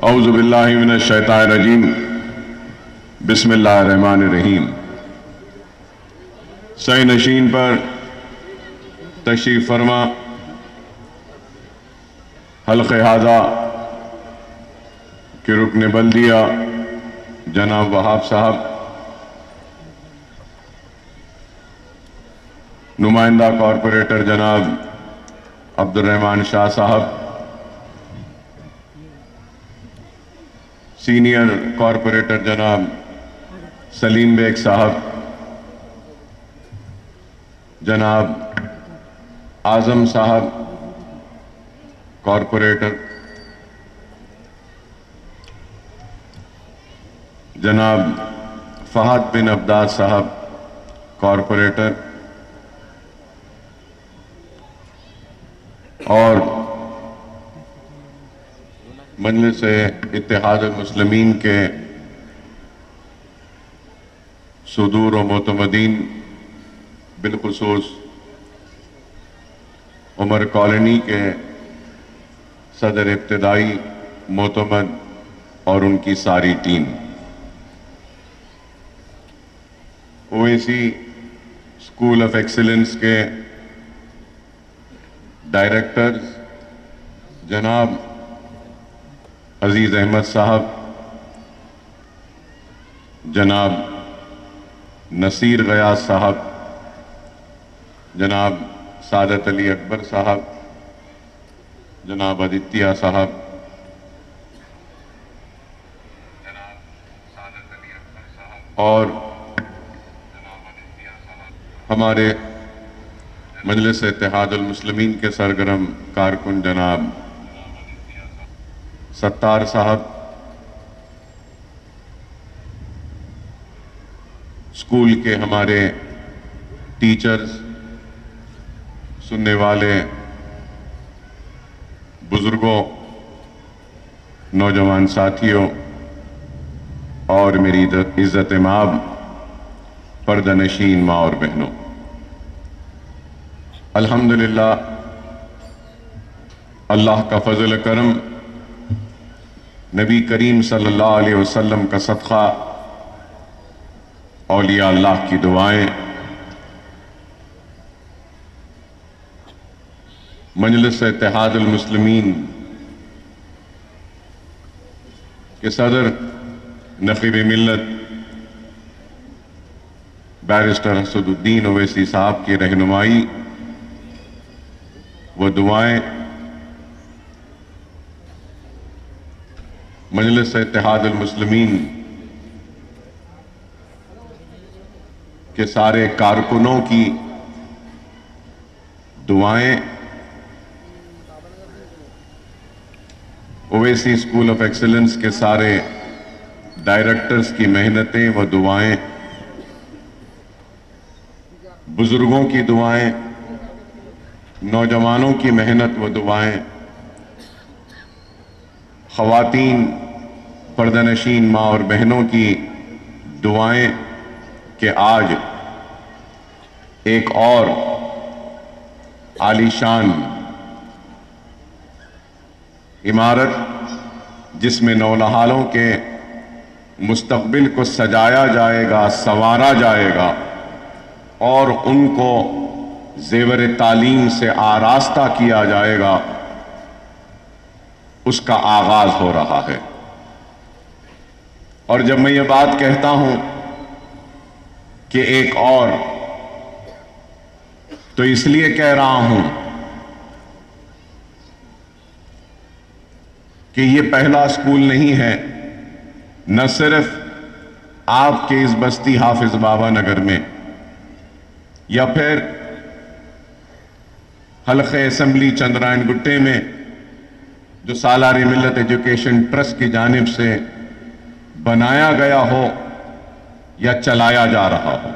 اعوذ باللہ من الشیطان الرجیم بسم اللہ الرحمن الرحیم۔ صحیح نشین پر تشریف فرما حلقہ ہذا کے رکن بلدیہ جناب وہاب صاحب، نمائندہ کارپوریٹر جناب عبد الرحمان شاہ صاحب، سینئر کارپوریٹر جناب سلیم بیگ صاحب، جناب اعظم صاحب کارپوریٹر، جناب فہد بن عبداد صاحب کارپوریٹر، اور مجلس اتحاد المسلمین کے صدور و معتمدین، بالخصوص عمر کالونی کے صدر ابتدائی معتمد اور ان کی ساری team, Owaisi school of excellence کے ڈائریکٹرز جناب عزیز احمد صاحب، جناب نصیر غیاث صاحب، جناب سعادت علی اکبر صاحب، جناب آدتیہ صاحب، اور ہمارے مجلس اتحاد المسلمین کے سرگرم کارکن جناب ستار صاحب، اسکول کے ہمارے ٹیچرز، سننے والے بزرگوں، نوجوان ساتھیوں، اور میری عزت مآب پردہ نشین ماں اور بہنوں، الحمدللہ اللہ کا فضل کرم، نبی کریم صلی اللہ علیہ وسلم کا صدقہ، اولیاء اللہ کی دعائیں، مجلس اتحاد المسلمین کے صدر نقیب ملت بیرسٹر اسد الدین اویسی صاحب کی رہنمائی و دعائیں، مجلس اتحاد المسلمین کے سارے کارکنوں کی دعائیں، اویسی اسکول آف ایکسیلنس کے سارے ڈائریکٹرز کی محنتیں و دعائیں، بزرگوں کی دعائیں، نوجوانوں کی محنت و دعائیں، خواتین پردہ نشین ماں اور بہنوں کی دعائیں کہ آج ایک اور عالی شان عمارت، جس میں نونہالوں کے مستقبل کو سجایا جائے گا، سنوارا جائے گا، اور ان کو زیور تعلیم سے آراستہ کیا جائے گا، اس کا آغاز ہو رہا ہے۔ اور جب میں یہ بات کہتا ہوں کہ ایک اور، تو اس لیے کہہ رہا ہوں کہ یہ پہلا اسکول نہیں ہے، نہ صرف آپ کے اس بستی حافظ بابا نگر میں، یا پھر حلقہ اسمبلی چندرائن گٹے میں جو سالار ملت ایجوکیشن ٹرسٹ کی جانب سے بنایا گیا ہو یا چلایا جا رہا ہو۔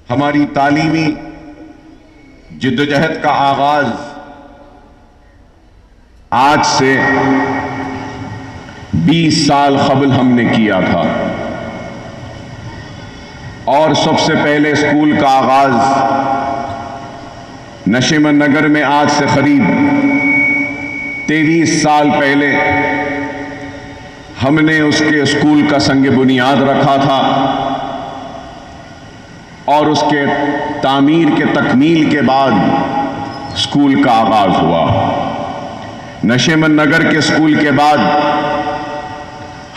ہماری تعلیمی جدوجہد کا آغاز آج سے 20 سال قبل ہم نے کیا تھا، اور سب سے پہلے اسکول کا آغاز نشیمن نگر میں آج سے قریب 23 سال پہلے ہم نے اس کے اسکول کا سنگ بنیاد رکھا تھا اور اس کے تعمیر کے تکمیل کے بعد اسکول کا آغاز ہوا۔ نشیمن نگر کے اسکول کے بعد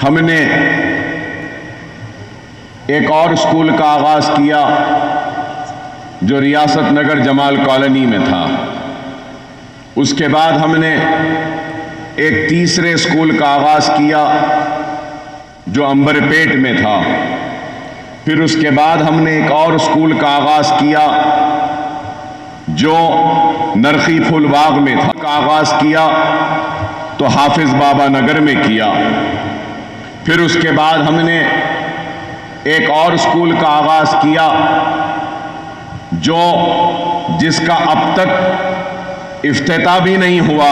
ہم نے ایک اور اسکول کا آغاز کیا جو ریاست نگر جمال کالونی میں تھا۔ اس کے بعد ہم نے ایک تیسرے اسکول کا آغاز کیا جو عنبر پیٹ میں تھا۔ پھر اس کے بعد ہم نے ایک اور اسکول کا آغاز کیا جو نرخی پھول باغ میں تھا۔ کا آغاز کیا تو حافظ بابا نگر میں کیا۔ پھر اس کے بعد ہم نے ایک اور اسکول کا آغاز کیا جو جس کا اب تک افتتاح بھی نہیں ہوا،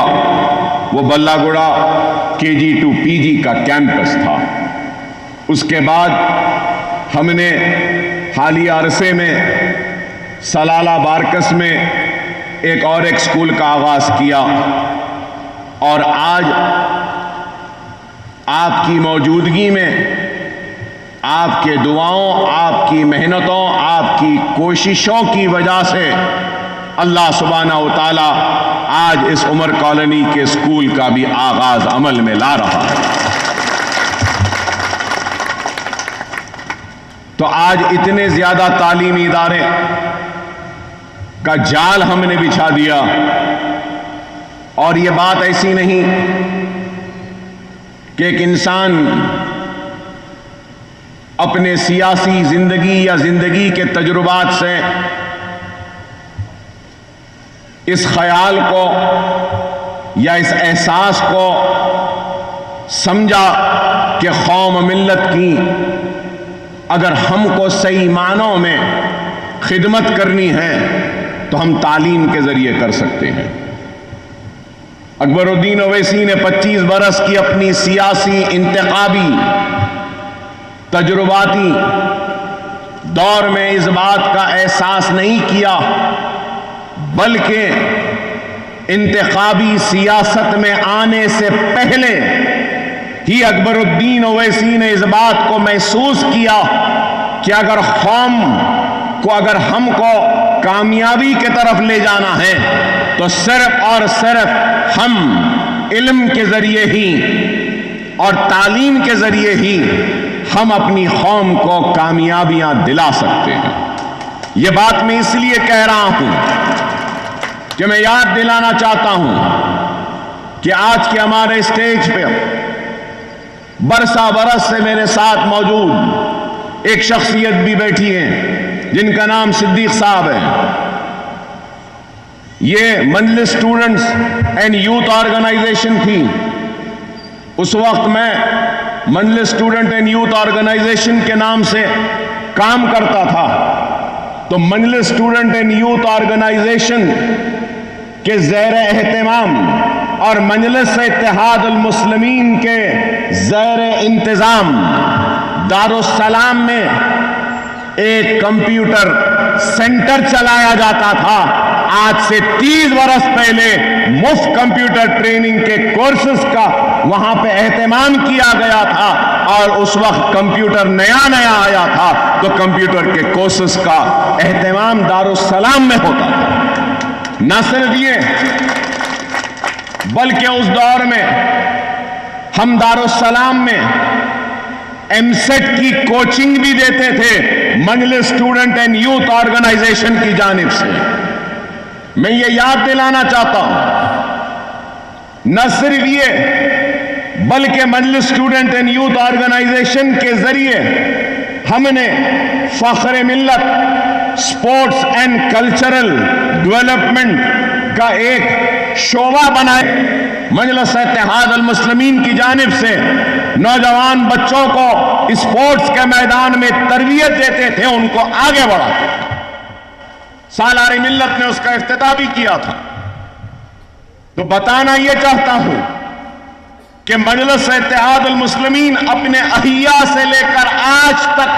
وہ بلہ گڑا KG to PG کا کیمپس تھا۔ اس کے بعد ہم نے حالیہ عرصے میں سلالہ بارکس میں ایک اور ایک اسکول کا آغاز کیا، اور آج آپ کی موجودگی میں، آپ کے دعاؤں، آپ کی محنتوں، آپ کی کوششوں کی وجہ سے اللہ سبحانہ و تعالی آج اس عمر کالونی کے اسکول کا بھی آغاز عمل میں لا رہا ہے۔ تو آج اتنے زیادہ تعلیمی ادارے کا جال ہم نے بچھا دیا، اور یہ بات ایسی نہیں کہ ایک انسان اپنے سیاسی زندگی یا زندگی کے تجربات سے اس خیال کو یا اس احساس کو سمجھا کہ قوم ملت کی اگر ہم کو صحیح معنوں میں خدمت کرنی ہے تو ہم تعلیم کے ذریعے کر سکتے ہیں۔ اکبر الدین اویسی نے 25 برس کی اپنی سیاسی، انتخابی، تجرباتی دور میں اس بات کا احساس نہیں کیا، بلکہ انتخابی سیاست میں آنے سے پہلے ہی اکبر الدین اویسی نے اس بات کو محسوس کیا کہ اگر قوم کو، اگر ہم کو کامیابی کی طرف لے جانا ہے تو صرف اور صرف ہم علم کے ذریعے ہی اور تعلیم کے ذریعے ہی ہم اپنی قوم کو کامیابیاں دلا سکتے ہیں۔ یہ بات میں اس لیے کہہ رہا ہوں کہ میں یاد دلانا چاہتا ہوں کہ آج کے ہمارے اسٹیج پہ برسہ برس سے میرے ساتھ موجود ایک شخصیت بھی بیٹھی ہے جن کا نام صدیق صاحب ہے۔ یہ مجلس اسٹوڈنٹس اینڈ یوتھ آرگنائزیشن تھی۔ اس وقت میں مجلس اسٹوڈنٹ اینڈ یوتھ آرگنائزیشن کے نام سے کام کرتا تھا۔ تو مجلس اسٹوڈنٹ اینڈ یوتھ آرگنائزیشن کے زیر اہتمام اور مجلس اتحاد المسلمین کے زیر انتظام دارالسلام میں ایک کمپیوٹر سینٹر چلایا جاتا تھا۔ آج سے 30 برس پہلے مفت کمپیوٹر ٹریننگ کے کورسز کا وہاں پہ اہتمام کیا گیا تھا، اور اس وقت کمپیوٹر نیا نیا آیا تھا تو کمپیوٹر کے کورسز کا اہتمام دارالسلام میں ہوتا تھا۔ نہ صرف یہ بلکہ اس دور میں ہم دارالسلام میں MSET کی کوچنگ بھی دیتے تھے مجلس اسٹوڈنٹ اینڈ یوتھ آرگنائزیشن کی جانب سے۔ میں یہ یاد دلانا چاہتا ہوں، نہ صرف یہ بلکہ مجلس اسٹوڈنٹ اینڈ یوتھ آرگنائزیشن کے ذریعے ہم نے فخر ملت سپورٹس اینڈ کلچرل ڈیولپمنٹ کا ایک شعبہ بنائے۔ مجلس اتحاد المسلمین کی جانب سے نوجوان بچوں کو اسپورٹس کے میدان میں تربیت دیتے تھے، ان کو آگے بڑھاتے تھے۔ سالار ملت نے اس کا افتتاح بھی کیا تھا۔ تو بتانا یہ چاہتا ہوں کہ مجلس اتحاد المسلمین اپنے احیاء سے لے کر آج تک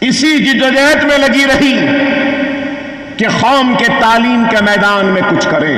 اسی جدوجہد میں لگی رہی کہ قوم کے تعلیم کے میدان میں کچھ کریں۔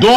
2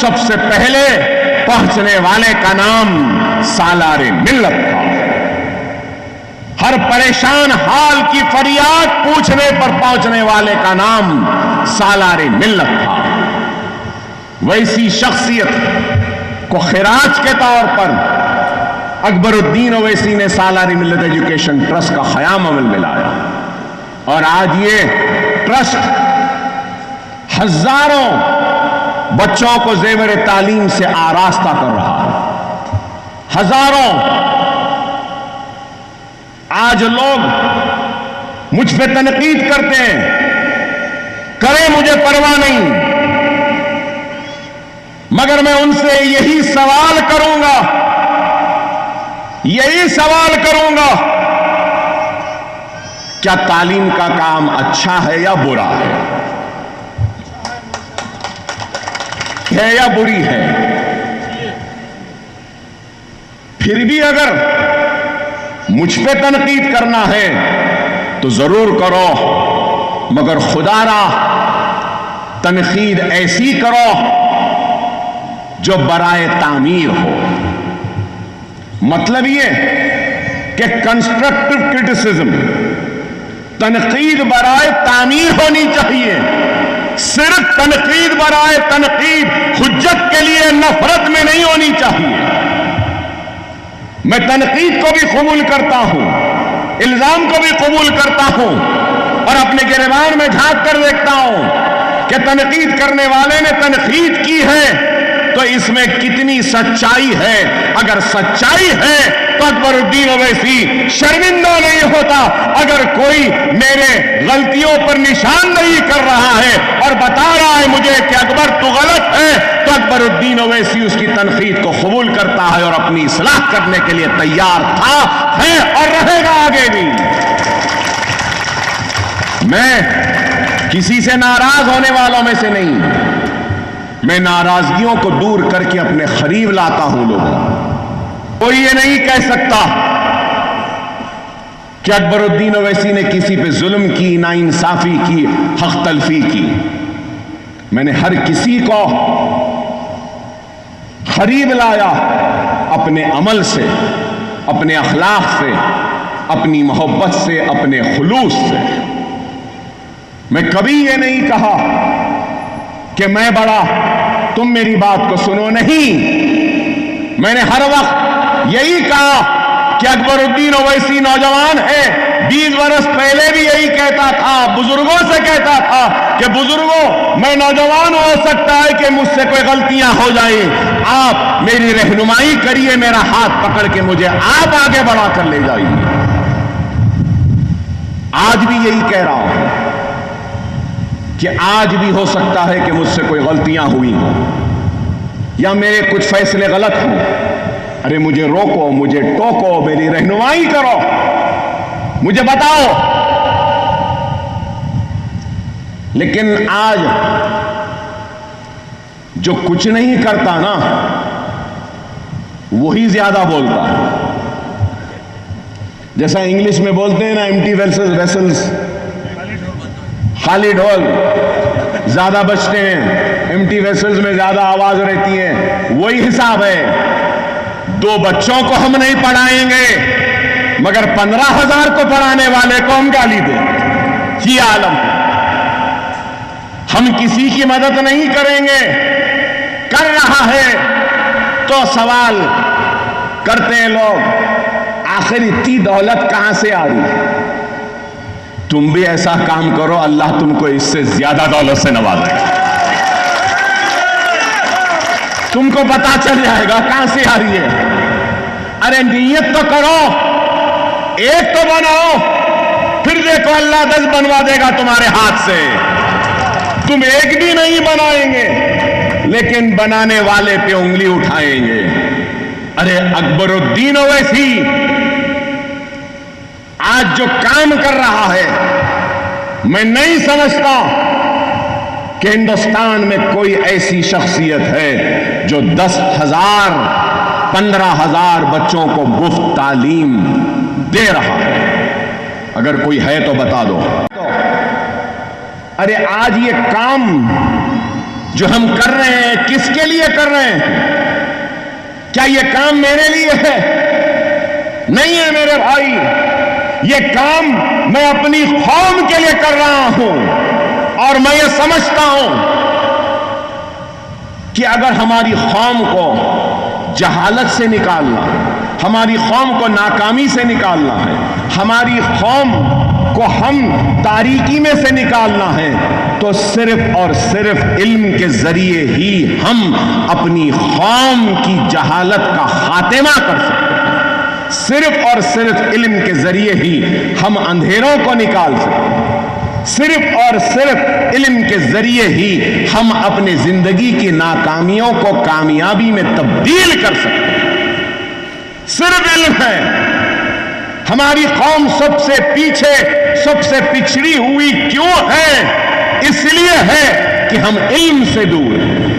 سب سے پہلے پہنچنے والے کا نام سالار ملت تھا. ہر پریشان حال کی فریاد پوچھنے پر پہنچنے والے کا نام سالار ملت تھا. ویسی شخصیت کو خراج کے طور پر اکبر الدین اویسی نے سالار ملت ایجوکیشن ٹرسٹ کا قیام عمل میں لایا، اور آج یہ ٹرسٹ ہزاروں بچوں کو زیور تعلیم سے آراستہ کر رہا ہے. ہزاروں. آج لوگ مجھ پہ تنقید کرتے ہیں، کریں مجھے پرواہ نہیں، مگر میں ان سے یہی سوال کروں گا، کیا تعلیم کا کام اچھا ہے یا برا ہے یا بری ہے؟ پھر بھی اگر مجھ پہ تنقید کرنا ہے تو ضرور کرو، مگر خدا را تنقید ایسی کرو جو برائے تعمیر ہو. مطلب یہ کہ کنسٹرکٹیو کرٹیسزم، تنقید برائے تعمیر ہونی چاہیے. صرف تنقید برائے تنقید، حجت کے لیے نفرت میں نہیں ہونی چاہیے. میں تنقید کو بھی قبول کرتا ہوں، الزام کو بھی قبول کرتا ہوں، اور اپنے گریبان میں جھانک کر دیکھتا ہوں کہ تنقید کرنے والے نے تنقید کی ہے تو اس میں کتنی سچائی ہے. اگر سچائی ہے تو اکبر الدین اویسی شرمندہ نہیں ہوتا. اگر کوئی میرے غلطیوں پر نشان نہیں کر رہا ہے اور بتا رہا ہے مجھے کہ اکبر تو غلط ہے، تو اکبر الدین اویسی اس کی تنقید کو قبول کرتا ہے اور اپنی اصلاح کرنے کے لیے تیار تھا، ہے اور رہے گا آگے بھی. میں کسی سے ناراض ہونے والوں میں سے نہیں، میں ناراضگیوں کو دور کر کے اپنے قریب لاتا ہوں لوگوں. کوئی یہ نہیں کہہ سکتا کہ اکبر الدین اویسی نے کسی پہ ظلم کی، ناانصافی کی، حق تلفی کی. میں نے ہر کسی کو قریب لایا اپنے عمل سے، اپنے اخلاق سے، اپنی محبت سے، اپنے خلوص سے. میں کبھی یہ نہیں کہا کہ میں بڑا، تم میری بات کو سنو. نہیں، میں نے ہر وقت یہی کہا کہ اکبر الدین اویسی نوجوان ہے. 20 برس پہلے بھی یہی کہتا تھا، بزرگوں سے کہتا تھا کہ بزرگوں میں نوجوان، ہو سکتا ہے کہ مجھ سے کوئی غلطیاں ہو جائیں، آپ میری رہنمائی کریے، میرا ہاتھ پکڑ کے مجھے آپ آگے بڑھا کر لے جائیے. آج بھی یہی کہہ رہا ہوں کہ آج بھی ہو سکتا ہے کہ مجھ سے کوئی غلطیاں ہوئی ہوں یا میرے کچھ فیصلے غلط ہوں. ارے مجھے روکو، مجھے ٹوکو، میری رہنمائی کرو، مجھے بتاؤ. لیکن آج جو کچھ نہیں کرتا نا وہی زیادہ بولتا ہے. جیسا انگلش میں بولتے ہیں نا، ایمٹی ویسلز، خالی ڈھول زیادہ بچتے ہیں، ایمٹی ویسلز میں زیادہ آواز رہتی ہے. وہی حساب ہے. 2 بچوں کو ہم نہیں پڑھائیں گے مگر 15,000 کو پڑھانے والے کو ہم گالی دیں. یہ عالم ہے. ہم کسی کی مدد نہیں کریں گے. کر رہا ہے تو سوال کرتے ہیں لوگ، آخر اتنی دولت کہاں سے آ رہی ہے؟ تم بھی ایسا کام کرو، اللہ تم کو اس سے زیادہ دولت سے نوازے گا. تم کو پتا چل جائے گا کہاں سے آ رہی ہے. ارے نیت تو کرو، ایک تو بناؤ، پھر دیکھو اللہ 10 بنوا دے گا تمہارے ہاتھ سے. تم ایک بھی نہیں بنائیں گے لیکن بنانے والے پہ انگلی اٹھائیں گے. ارے اکبر الدین اویسی آج جو کام کر رہا ہے، میں نہیں سمجھتا کہ ہندوستان میں کوئی ایسی شخصیت ہے جو 10,000 15,000 بچوں کو مفت تعلیم دے رہا ہے. اگر کوئی ہے تو بتا دو. ارے آج یہ کام جو ہم کر رہے ہیں کس کے لیے کر رہے ہیں؟ کیا یہ کام میرے لیے ہے؟ نہیں ہے میرے بھائی، یہ کام میں اپنی قوم کے لیے کر رہا ہوں، اور میں یہ سمجھتا ہوں کہ اگر ہماری قوم کو جہالت سے نکالنا، ہماری قوم کو ناکامی سے نکالنا ہے، ہماری قوم کو ہم تاریکی میں سے نکالنا ہے، تو صرف اور صرف علم کے ذریعے ہی ہم اپنی قوم کی جہالت کا خاتمہ کر سکتے ہیں۔ صرف اور صرف علم کے ذریعے ہی ہم اندھیروں کو نکال سکتے ہیں۔ صرف اور صرف علم کے ذریعے ہی ہم اپنی زندگی کی ناکامیوں کو کامیابی میں تبدیل کر سکتے ہیں۔ صرف علم ہے۔ ہماری قوم سب سے پیچھے، سب سے پچھڑی ہوئی کیوں ہے؟ اس لیے ہے کہ ہم علم سے دور ہیں۔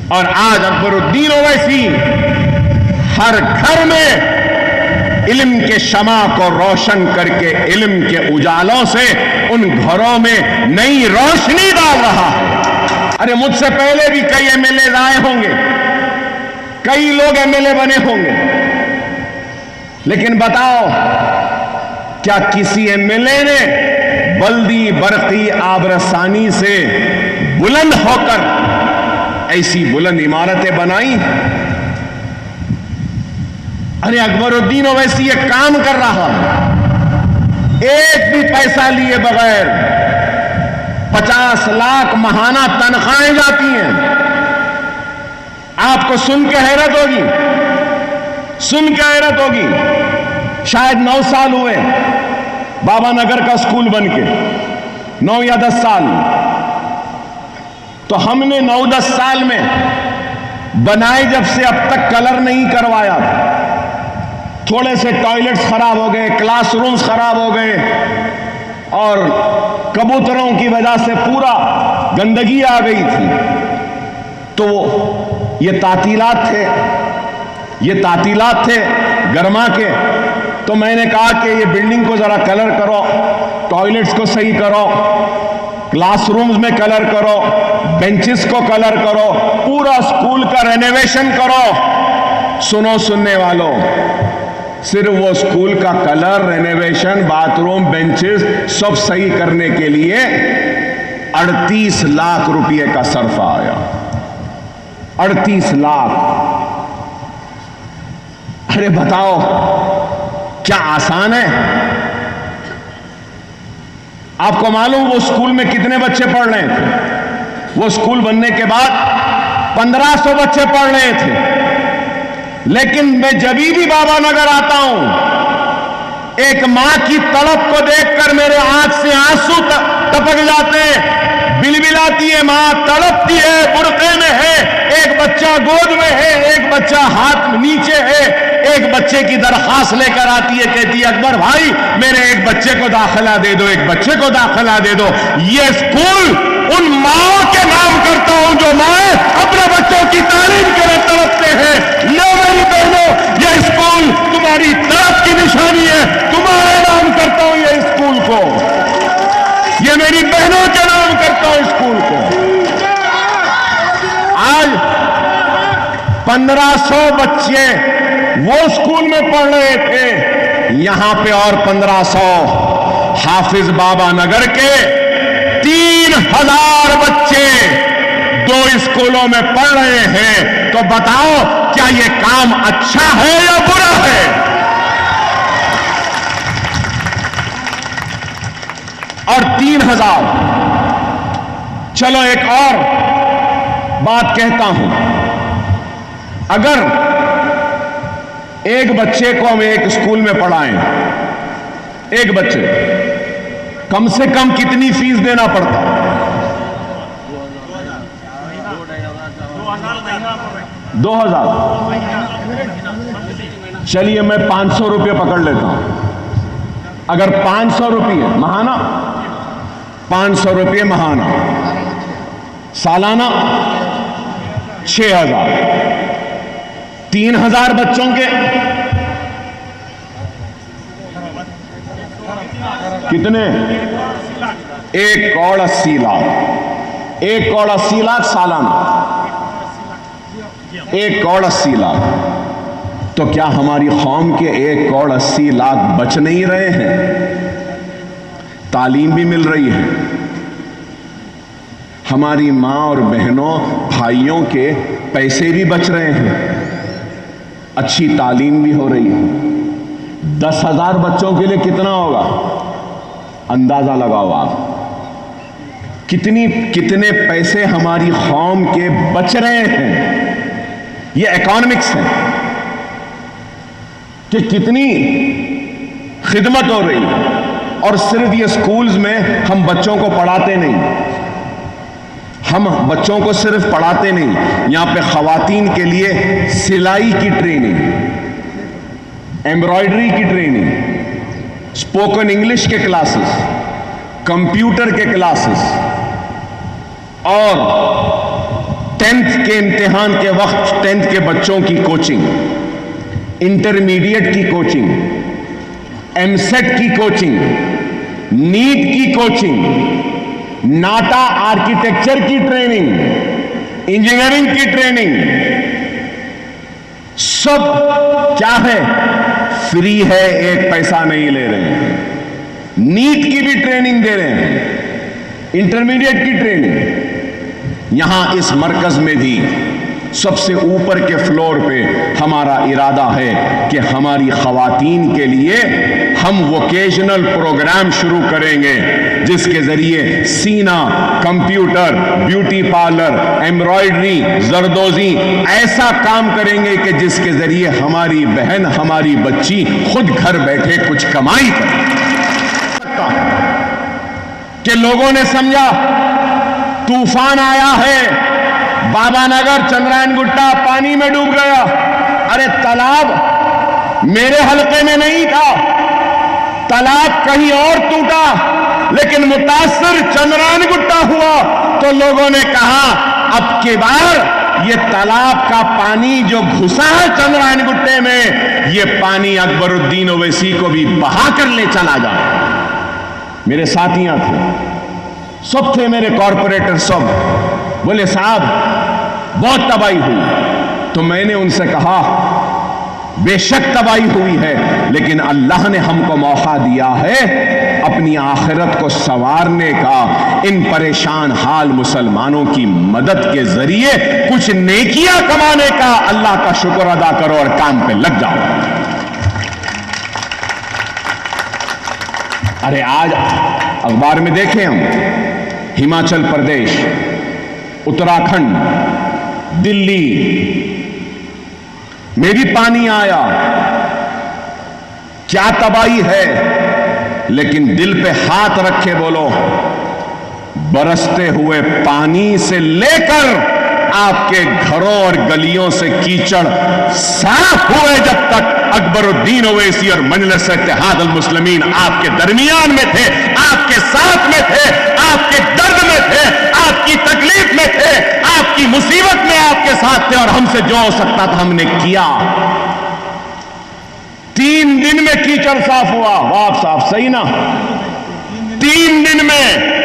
اور آج اکبر الدین اویسی ہر گھر میں علم کے شمع کو روشن کر کے علم کے اجالوں سے ان گھروں میں نئی روشنی ڈال رہا ہے۔ ارے مجھ سے پہلے بھی کئی ایم ایل اے آئے ہوں گے، کئی لوگ ایم ایل اے بنے ہوں گے، لیکن بتاؤ کیا کسی ایم ایل اے نے بلدی برقی آبرسانی سے بلند ہو کر ایسی بلند عمارتیں بنائی؟ ارے اکبر الدین اویسی یہ کام کر رہا ہے، ایک بھی پیسہ لیے بغیر 50 لاکھ ماہانہ تنخواہیں جاتی ہیں۔ آپ کو سن کے حیرت ہوگی، سن کے حیرت ہوگی۔ شاید 9 سال ہوئے بابا نگر کا اسکول بن کے، 9 یا 10 سال۔ تو ہم نے 9-10 سال میں بنائے جب سے اب تک کلر نہیں کروایا۔ تھوڑے سے ٹوائلٹس خراب ہو گئے، کلاس رومز خراب ہو گئے، اور کبوتروں کی وجہ سے پورا گندگی آ گئی تھی۔ تو یہ تعطیلات تھے گرما کے۔ تو میں نے کہا کہ یہ بلڈنگ کو ذرا کلر کرو، ٹوائلٹس کو صحیح کرو، کلاس رومز میں کلر کرو، بینچز کو کلر کرو، پورا اسکول کا رینویشن کرو۔ سنو سننے والوں، صرف وہ اسکول کا colour, renovation, bath room, benches سب صحیح کرنے کے لیے 38 لاکھ روپے کا صرف آیا۔ 38 لاکھ۔ ارے بتاؤ کیا آسان ہے؟ آپ کو معلوم وہ اسکول میں کتنے بچے پڑھ رہے تھے؟ وہ اسکول بننے کے بعد 1500 بچے پڑھ رہے تھے، لیکن میں جبھی بھی بابا نگر آتا ہوں، ایک ماں کی تڑپ کو دیکھ کر میرے آنکھ سے آنسو ٹپک جاتے ہیں۔ بلبلاتی ہے ماں، تڑپتی ہے، برقعے میں ہے، ایک بچہ گود میں ہے، ایک بچہ ہاتھ نیچے ہے، ایک بچے کی درخواست لے کر آتی ہے، کہتی ہے اکبر بھائی میرے ایک بچے کو داخلہ دے دو، ایک بچے کو داخلہ دے دو۔ یہ اسکول ان ماں کے نام کرتا ہوں جو مائیں اپنے بچوں کی تعلیم کے لیے تڑپتے ہیں۔ لو میری بہنوں، یہ اسکول تمہاری طرف کی نشانی ہے، تمہارے نام کرتا ہوں یہ اسکول کو، یہ میری بہنوں کے نام کرتا ہوں اسکول کو۔ آج 1500 بچے وہ اسکول میں پڑھ رہے تھے، یہاں پہ اور 1500 حافظ بابا نگر کے 3000 بچے 2 اسکولوں میں پڑھ رہے ہیں۔ تو بتاؤ کیا یہ کام اچھا ہے یا برا ہے؟ اور 3000۔ چلو ایک اور بات کہتا ہوں، اگر ایک بچے کو ہم ایک اسکول میں پڑھائیں، ایک بچے، کم سے کم کتنی فیس دینا پڑتا؟ 2000۔ چلیے میں 500 روپے پکڑ لیتا ہوں۔ اگر 500 روپے ماہانہ، 500 روپے ماہانہ، سالانہ 6000، 3000 بچوں کے کتنے؟ 1 کروڑ 80 لاکھ۔ 1,80,00,000 سالانہ، 1,80,00,000. تو کیا ہماری قوم کے 1,80,00,000 بچ نہیں رہے ہیں؟ تعلیم بھی مل رہی ہے، ہماری ماں اور بہنوں بھائیوں کے پیسے بھی بچ رہے ہیں، اچھی تعلیم بھی ہو رہی ہے. 10,000 بچوں کے لیے کتنا ہوگا؟ اندازہ لگاؤ آپ، کتنے پیسے ہماری قوم کے بچ رہے ہیں. یہ اکانومکس ہے کہ کتنی خدمت ہو رہی ہے. اور صرف یہ سکولز میں ہم بچوں کو پڑھاتے نہیں، ہم بچوں کو صرف پڑھاتے نہیں، یہاں پہ خواتین کے لیے سلائی کی ٹریننگ، ایمبرائڈری کی ٹریننگ، اسپوکن انگلش کے کلاسز، کمپیوٹر کے کلاسز، اور 10th کے امتحان کے وقت 10th کے بچوں کی کوچنگ، انٹرمیڈیٹ کی کوچنگ، ایم سیٹ کی کوچنگ، نیٹ کی کوچنگ، ناٹا آرکیٹیکچر کی ٹریننگ، انجینئرنگ کی ٹریننگ، سب کیا ہے؟ فری ہے، ایک پیسہ نہیں لے رہے ہیں. نیٹ کی بھی ٹریننگ دے رہے ہیں، انٹرمیڈیٹ کی ٹریننگ. یہاں اس مرکز میں بھی سب سے اوپر کے فلور پہ ہمارا ارادہ ہے کہ ہماری خواتین کے لیے ہم ووکیشنل پروگرام شروع کریں گے، جس کے ذریعے سینا، کمپیوٹر، بیوٹی پارلر، ایمبرائڈری، زردوزی ایسا کام کریں گے کہ جس کے ذریعے ہماری بہن، ہماری بچی خود گھر بیٹھے کچھ کمائی کرے. کہ لوگوں نے سمجھا طوفان آیا ہے، بابا نگر، چندرائن گٹا پانی میں ڈوب گیا. ارے تالاب میرے حلقے میں نہیں تھا، تالاب کہیں اور ٹوٹا، لیکن متاثر چندرائن گٹا ہوا. تو لوگوں نے کہا اب کی بار یہ تالاب کا پانی جو گھسا ہے چندرائن گٹے میں، یہ پانی اکبر الدین اویسی کو بھی بہا کر لے چلا جائے. میرے ساتھیاں تھے، سب تھے میرے کارپوریٹر، سب بولے صاحب بہت تباہی ہوئی. تو میں نے ان سے کہا بے شک تباہی ہوئی ہے، لیکن اللہ نے ہم کو موقع دیا ہے اپنی آخرت کو سنوارنے کا. ان پریشان حال مسلمانوں کی مدد کے ذریعے کچھ نیکیاں کمانے کا. اللہ کا شکر ادا کرو اور کام پہ لگ جاؤ. ارے آج اخبار میں دیکھیں ہم، ہماچل پردیش، اتراکھنڈ، دلی میں بھی پانی آیا، کیا تباہی ہے. لیکن دل پہ ہاتھ رکھے بولو، برستے ہوئے پانی سے لے کر آپ کے گھروں اور گلیوں سے کیچڑ صاف ہوئے جب تک اکبر الدین اویسی اور مجلس اتحاد المسلمین آپ کے درمیان میں تھے، آپ کے ساتھ میں تھے، آپ کے درد میں تھے، آپ کی تکلیف میں تھے، آپ کی مصیبت میں آپ کے ساتھ تھے، اور ہم سے جو ہو سکتا تھا ہم نے کیا. 3 دن میں کیچڑ صاف ہوا. واہ صاف، صحیح نا؟ 3 دن میں.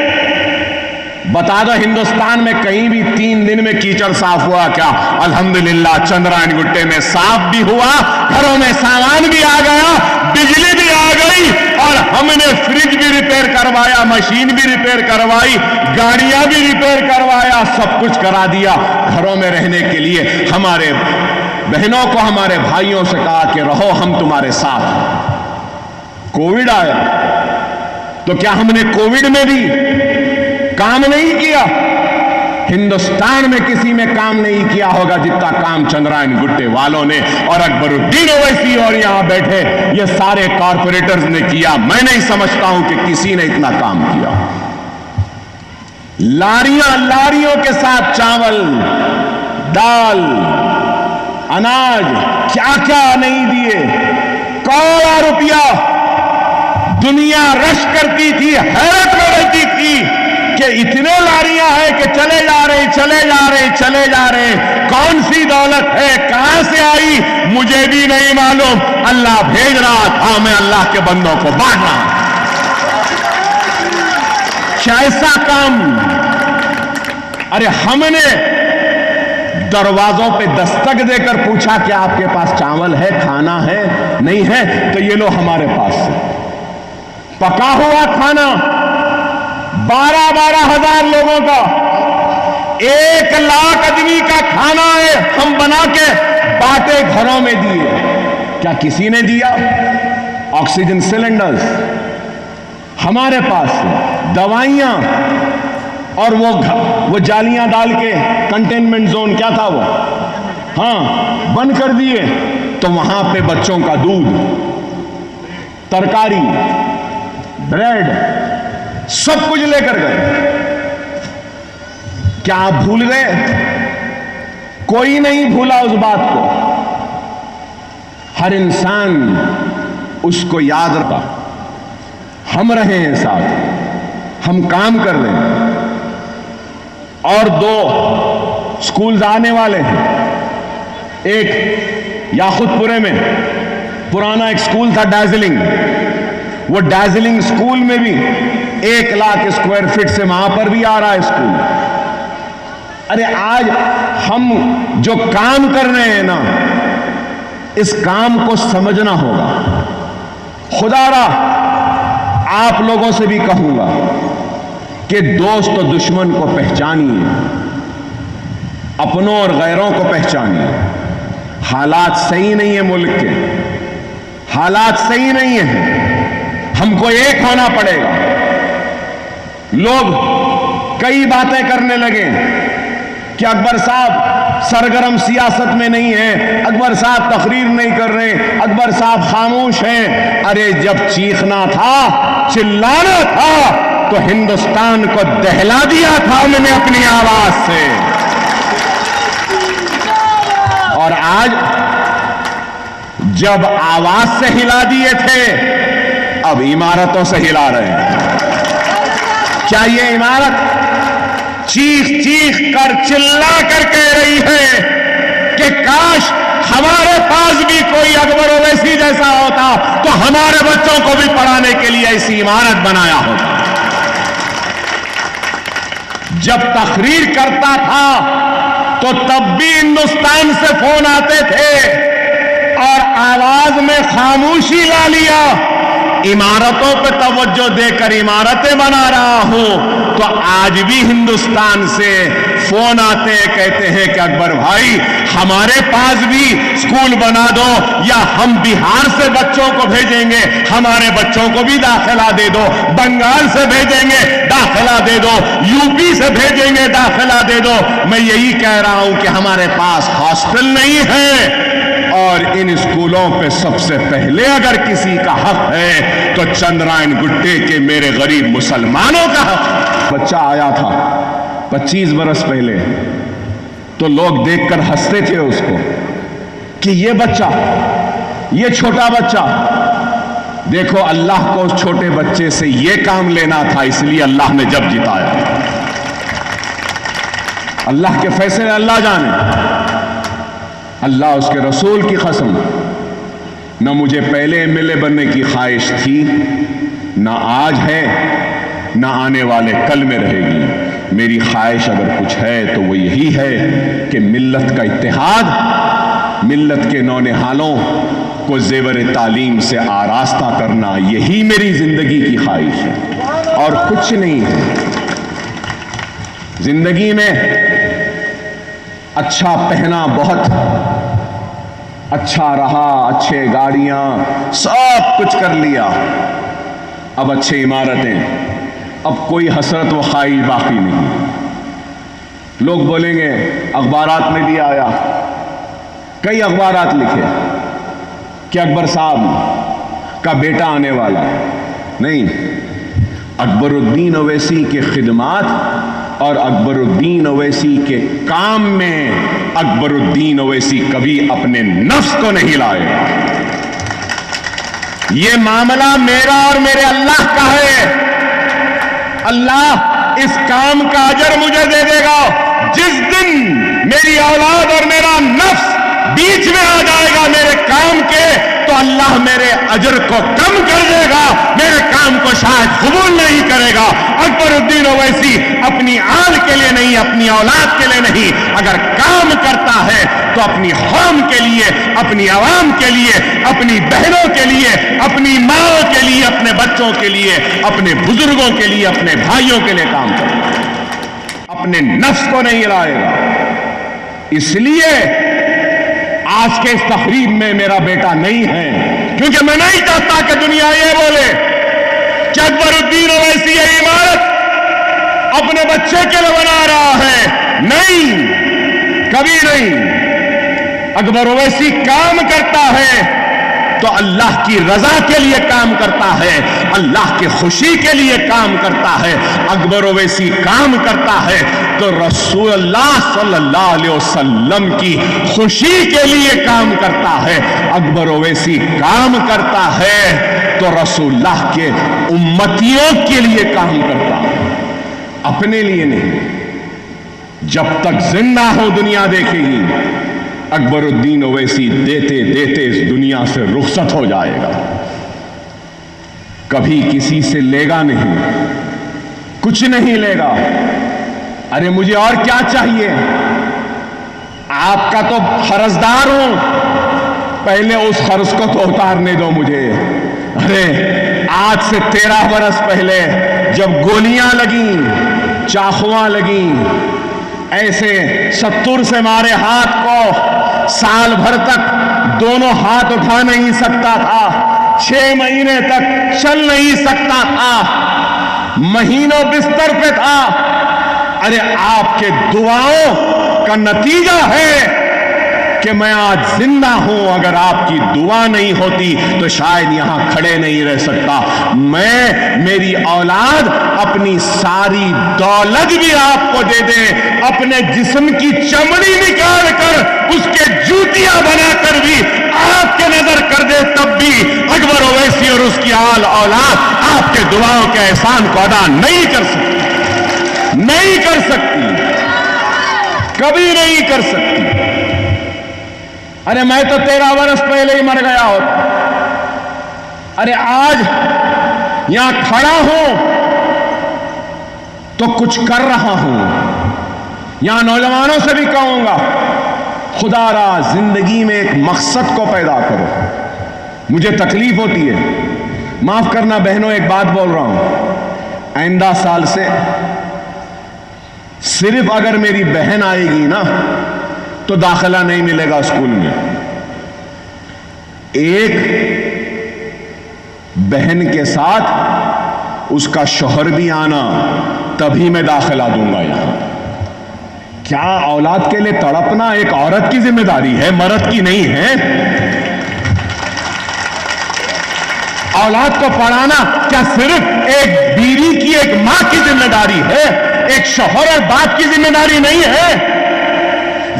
بتا دو ہندوستان میں کہیں بھی 3 دن میں کیچڑ صاف ہوا کیا؟ الحمدللہ چندرائن گٹے میں صاف بھی ہوا، گھروں میں سامان بھی آ گیا، بجلی بھی آ گئی، اور ہم نے فریج بھی ریپیئر کروایا، مشین بھی ریپیئر کروائی، گاڑیاں بھی ریپیئر کروایا، سب کچھ کرا دیا. گھروں میں رہنے کے لیے ہمارے بہنوں کو، ہمارے بھائیوں سے کہا کہ رہو ہم تمہارے ساتھ. کووڈ آیا تو کیا ہم نے کووڈ میں بھی کام نہیں کیا؟ ہندوستان میں کسی میں کام نہیں کیا ہوگا جتنا کام چندرائن گٹے والوں نے اور اکبر الدین اویسی اور یہاں بیٹھے یہ سارے کارپوریٹرز نے کیا. میں نہیں سمجھتا ہوں کہ کسی نے اتنا کام کیا. لاریوں کے ساتھ چاول، دال، اناج، کیا کیا نہیں دیے. کروڑوں روپیہ دنیا رش کرتی تھی، حیرت میں رہتی تھی کہ اتنے لاریاں ہیں کہ چلے جا رہے. کون سی دولت ہے، کہاں سے آئی مجھے بھی نہیں معلوم. اللہ بھیج رہا تھا، میں اللہ کے بندوں کو بانٹ رہا. کیسا کام ارے ہم نے دروازوں پہ دستک دے کر پوچھا کہ آپ کے پاس چاول ہے، کھانا ہے؟ نہیں ہے تو یہ لو ہمارے پاس پکا ہوا کھانا 12 ہزار لوگوں کا، 1 لاکھ آدمی کا کھانا ہے، ہم بنا کے بانٹے، گھروں میں دیے۔ کیا کسی نے دیا؟ آکسیجن سلنڈرز ہمارے پاس، دوائیاں، اور وہ جالیاں ڈال کے کنٹینمنٹ زون کیا تھا وہ، ہاں، بند کر دیے، تو وہاں پہ بچوں کا دودھ، ترکاری، بریڈ، سب کچھ لے کر گئے۔ کیا آپ بھول گئے؟ کوئی نہیں بھولا اس بات کو، ہر انسان اس کو یاد رکھا۔ ہم رہے ہیں ساتھ، ہم کام کر رہے ہیں، اور 2 سکولز آنے والے ہیں۔ ایک یاقوت پورے میں پرانا ایک سکول تھا ڈازلنگ، وہ ڈازلنگ سکول میں بھی 1 لاکھ اسکوائر فٹ سے وہاں پر بھی آ رہا ہے سکول۔ ارے آج ہم جو کام کر رہے ہیں نا، اس کام کو سمجھنا ہوگا۔ خدا را آپ لوگوں سے بھی کہوں گا کہ دوست و دشمن کو پہچانیے، اپنوں اور غیروں کو پہچانیے۔ حالات صحیح نہیں ہیں، ملک کے حالات صحیح نہیں ہیں، ہم کو ایک ہونا پڑے گا۔ لوگ کئی باتیں کرنے لگے کہ اکبر صاحب سرگرم سیاست میں نہیں ہیں، اکبر صاحب تقریر نہیں کر رہے، اکبر صاحب خاموش ہیں۔ ارے جب چیخنا تھا، چلانا تھا، تو ہندوستان کو دہلا دیا تھا ہم نے اپنی آواز سے، اور آج جب آواز سے ہلا دیے تھے، اب عمارتوں سے ہلا رہے ہیں۔ کیا یہ عمارت چیخ چیخ کر چلا کر کہہ رہی ہے کہ کاش ہمارے پاس بھی کوئی اکبر اویسی جیسا ہوتا تو ہمارے بچوں کو بھی پڑھانے کے لیے ایسی عمارت بنایا ہوتا؟ جب تقریر کرتا تھا تو تب بھی ہندوستان سے فون آتے تھے اور آواز میں خاموشی لا لیا۔ عمارتوں پہ توجہ دے کر عمارتیں بنا رہا ہوں تو آج بھی ہندوستان سے فون آتے ہیں، کہتے ہیں کہ اکبر بھائی ہمارے پاس بھی سکول بنا دو، یا ہم بہار سے بچوں کو بھیجیں گے، ہمارے بچوں کو بھی داخلہ دے دو، بنگال سے بھیجیں گے داخلہ دے دو، یو پی سے بھیجیں گے داخلہ دے دو۔ میں یہی کہہ رہا ہوں کہ ہمارے پاس ہاسٹل نہیں ہے، اور ان اسکولوں پہ سب سے پہلے اگر کسی کا حق ہے تو چندرائن گٹے کے میرے غریب مسلمانوں کا حق۔ بچہ آیا تھا 25 برس پہلے، تو لوگ دیکھ کر ہنستے تھے اس کو کہ یہ بچہ، یہ چھوٹا بچہ، دیکھو اللہ کو اس چھوٹے بچے سے یہ کام لینا تھا، اس لیے اللہ نے جب جتایا۔ اللہ کے فیصلے اللہ جانے، اللہ اس کے رسول کی قسم، نہ مجھے پہلے MLA بننے کی خواہش تھی، نہ آج ہے، نہ آنے والے کل میں رہے گی۔ میری خواہش اگر کچھ ہے تو وہ یہی ہے کہ ملت کا اتحاد، ملت کے نونہالوں کو زیور تعلیم سے آراستہ کرنا، یہی میری زندگی کی خواہش ہے اور کچھ نہیں ہے۔ زندگی میں اچھا پہنا بہت اچھا رہا، اچھے گاڑیاں سب کچھ کر لیا، اب اچھے عمارتیں، اب کوئی حسرت و خواہش باقی نہیں۔ لوگ بولیں گے اخبارات میں بھی آیا، کئی اخبارات لکھے کہ اکبر صاحب کا بیٹا آنے والا ہے۔ نہیں، اکبر الدین اویسی کے خدمات اور اکبر الدین اویسی کے کام میں اکبر الدین اویسی کبھی اپنے نفس کو نہیں لائے گا۔ یہ معاملہ میرا اور میرے اللہ کا ہے۔ اللہ اس کام کا اجر مجھے دے دے گا جس دن میری اولاد اور میرا نفس بیچ میں آ جائے گا میرے کام کے، تو اللہ میرے اجر کو کم کر دے گا، میرے کام کو شاید قبول نہیں کرے گا۔ اکبر الدین اویسی اپنی آل کے لیے نہیں، اپنی اولاد کے لیے نہیں، اگر کام کرتا ہے تو اپنی قوم کے لیے، اپنی عوام کے لیے، اپنی بہنوں کے لیے، اپنی ماں کے لیے، اپنے بچوں کے لیے، اپنے بزرگوں کے لیے، اپنے بھائیوں کے لیے کام کرے گا، اپنے نفس کو نہیں لائے گا۔ اس لیے آج کے اس تقریب میں میرا بیٹا نہیں ہے، کیونکہ میں نہیں چاہتا کہ دنیا یہ بولے کہ اکبر الدین اویسی یہ عمارت اپنے بچے کے لیے بنا رہا ہے۔ نہیں، کبھی نہیں۔ اکبر اویسی کام کرتا ہے تو اللہ کی رضا کے لیے کام کرتا ہے، اللہ کی خوشی کے لیے کام کرتا ہے۔ اکبر اویسی کام کرتا ہے تو رسول اللہ صلی اللہ علیہ وسلم کی خوشی کے لیے کام کرتا ہے۔ اکبر اویسی کام کرتا ہے تو رسول اللہ کے امتیوں کے لیے کام کرتا ہے، اپنے لیے نہیں۔ جب تک زندہ ہو دنیا دیکھے گی، اکبر الدین اویسی دیتے دیتے اس دنیا سے رخصت ہو جائے گا، کبھی کسی سے لے گا نہیں، کچھ نہیں لے گا۔ ارے مجھے اور کیا چاہیے؟ آپ کا تو قرضدار ہوں، پہلے اس قرض کو تو اتارنے دو مجھے۔ ارے آج سے 13 برس پہلے جب گولیاں لگیں، چاقواں لگیں، ایسے 70 سے مارے ہاتھ کو، سال بھر تک دونوں ہاتھ اٹھا نہیں سکتا تھا، 6 مہینے تک چل نہیں سکتا تھا، مہینوں بستر پہ تھا۔ ارے آپ کے دعاؤں کا نتیجہ ہے کہ میں آج زندہ ہوں۔ اگر آپ کی دعا نہیں ہوتی تو شاید یہاں کھڑے نہیں رہ سکتا۔ میری اولاد اپنی ساری دولت بھی آپ کو دے دے، اپنے جسم کی چمڑی نکال کر اس کے جوتیاں بنا کر بھی آپ کے نظر کر دے، تب بھی اکبر اویسی اور اس کی آل اولاد آپ کے دعاؤں کے احسان کو ادا نہیں کر سکتی، نہیں کر سکتی، کبھی نہیں کر سکتی۔ ارے میں تو 13 برس پہلے ہی مر گیا ہوتا۔ ارے آج یہاں کھڑا ہوں تو کچھ کر رہا ہوں۔ یہاں نوجوانوں سے بھی کہوں گا، خدا را زندگی میں ایک مقصد کو پیدا کرو۔ مجھے تکلیف ہوتی ہے، معاف کرنا بہنوں، ایک بات بول رہا ہوں، آئندہ سال سے صرف اگر میری بہن آئے گی نا تو داخلہ نہیں ملے گا اسکول میں۔ ایک بہن کے ساتھ اس کا شوہر بھی آنا، تبھی میں داخلہ دوں گا یہاں۔ کیا اولاد کے لیے تڑپنا ایک عورت کی ذمہ داری ہے، مرد کی نہیں ہے؟ اولاد کو پڑھانا کیا صرف ایک بیوی کی، ایک ماں کی ذمہ داری ہے؟ ایک شوہر اور باپ کی ذمہ داری نہیں ہے؟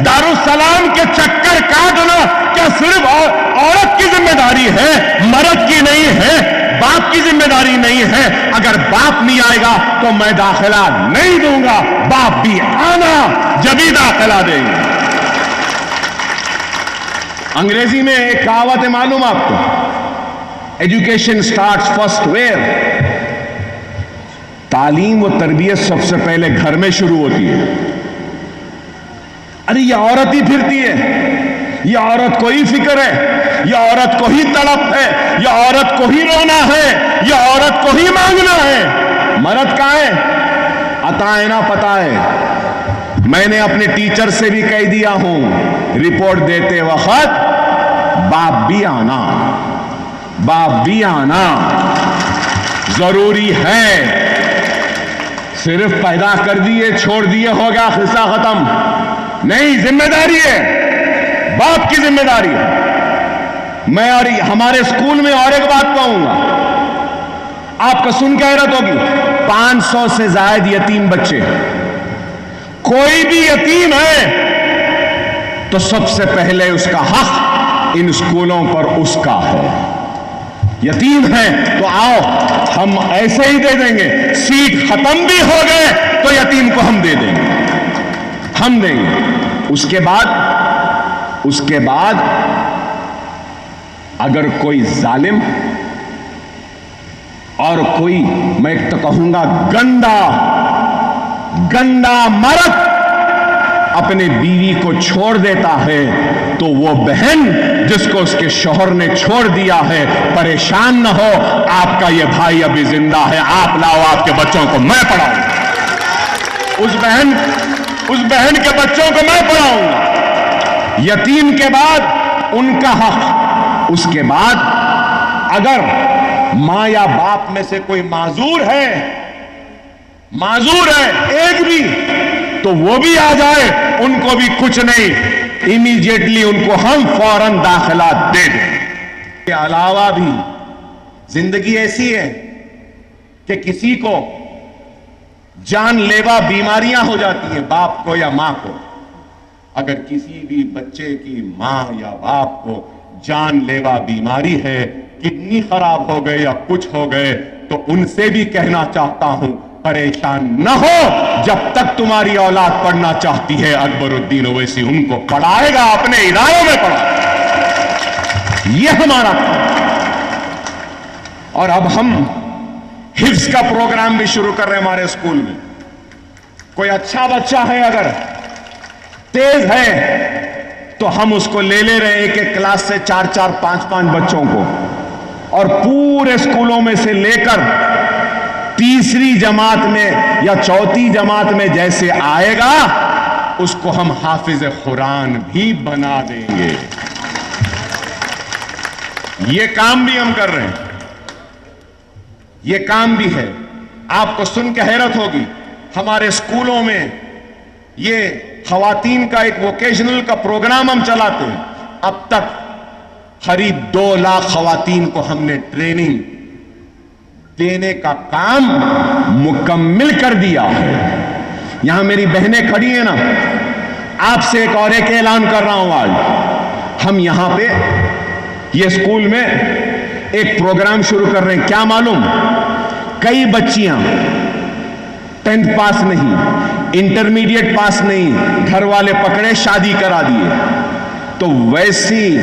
دارالسلام کے چکر کاٹنا کیا صرف عورت کی ذمہ داری ہے، مرد کی نہیں ہے، باپ کی ذمہ داری نہیں ہے؟ اگر باپ نہیں آئے گا تو میں داخلہ نہیں دوں گا، باپ بھی آنا جبھی داخلہ دیں گے۔ انگریزی میں ایک کہاوت ہے، معلوم آپ کو، ایجوکیشن سٹارٹس فرسٹ ویئر، تعلیم و تربیت سب سے پہلے گھر میں شروع ہوتی ہے۔ ارے یہ عورت ہی پھرتی ہے، یہ عورت کو ہی فکر ہے، یہ عورت کو ہی تڑپ ہے، یہ عورت کو ہی رونا ہے، یہ عورت کو ہی مانگنا ہے۔ مرد کہاں ہے؟ عطائے نہ پتہ ہے۔ میں نے اپنے ٹیچر سے بھی کہہ دیا ہوں، رپورٹ دیتے وقت باپ بھی آنا، باپ بھی آنا ضروری ہے۔ صرف پیدا کر دیے چھوڑ دیے ہو گیا، قصہ ختم نہیں، ذمہ داری ہے، باپ کی ذمہ داری ہے۔ میں اور ہمارے اسکول میں اور ایک بات کہوں گا، آپ کو سن کے حیرت ہوگی، 500 سے زائد یتیم بچے، کوئی بھی یتیم ہے تو سب سے پہلے اس کا حق ان اسکولوں پر اس کا ہے۔ یتیم ہے تو آؤ ہم ایسے ہی دے دیں گے، سیٹ ختم بھی ہو گئے تو یتیم کو ہم دے دیں گے، ہم دیں گے۔ اس کے بعد اگر کوئی ظالم اور کوئی میں تو کہوں گا گندا مرد اپنے بیوی کو چھوڑ دیتا ہے تو وہ بہن جس کو اس کے شوہر نے چھوڑ دیا ہے پریشان نہ ہو، آپ کا یہ بھائی ابھی زندہ ہے، آپ لاؤ، آپ کے بچوں کو میں پڑھاؤں گا، اس بہن کے بچوں کو میں پڑھاؤں گا۔ یتیم کے بعد ان کا حق، اس کے بعد اگر ماں یا باپ میں سے کوئی معذور ہے ایک بھی، تو وہ بھی آ جائے، ان کو بھی کچھ نہیں، امیڈیٹلی ان کو ہم فوراً داخلہ دے دیں۔ اس کے علاوہ بھی زندگی ایسی ہے کہ کسی کو جان لیوا بیماریاں ہو جاتی ہیں، باپ کو یا ماں کو۔ اگر کسی بھی بچے کی ماں یا باپ کو جان لیوا بیماری ہے، کڈنی خراب ہو گئے یا کچھ ہو گئے، تو ان سے بھی کہنا چاہتا ہوں پریشان نہ ہو، جب تک تمہاری اولاد پڑھنا چاہتی ہے اکبر الدین اویسی ان کو پڑھائے گا، اپنے اداروں میں پڑھائے گا، یہ ہمارا کام۔ اور اب ہم حفظ کا پروگرام بھی شروع کر رہے ہیں ہمارے اسکول میں۔ کوئی اچھا بچہ ہے، اگر تیز ہے، تو ہم اس کو لے رہے ہیں ایک کلاس سے 4 5 بچوں کو، اور پورے اسکولوں میں سے لے کر تیسری جماعت میں یا چوتھی جماعت میں جیسے آئے گا، اس کو ہم حافظ قرآن بھی بنا دیں گے۔ یہ کام بھی ہم کر رہے ہیں، یہ کام بھی ہے۔ آپ کو سن کے حیرت ہوگی، ہمارے اسکولوں میں یہ خواتین کا ایک ووکیشنل کا پروگرام ہم چلاتے ہیں۔ اب تک قریب 2 لاکھ خواتین کو ہم نے ٹریننگ دینے کا کام مکمل کر دیا ہے۔ یہاں میری بہنیں کھڑی ہیں نا، آپ سے ایک اعلان کر رہا ہوں آج، ہم یہاں پہ یہ اسکول میں ایک پروگرام شروع کر رہے ہیں۔ کیا معلوم، کئی بچیاں 10th پاس نہیں، انٹرمیڈیٹ پاس نہیں، گھر والے پکڑے شادی کرا دیے، تو ویسی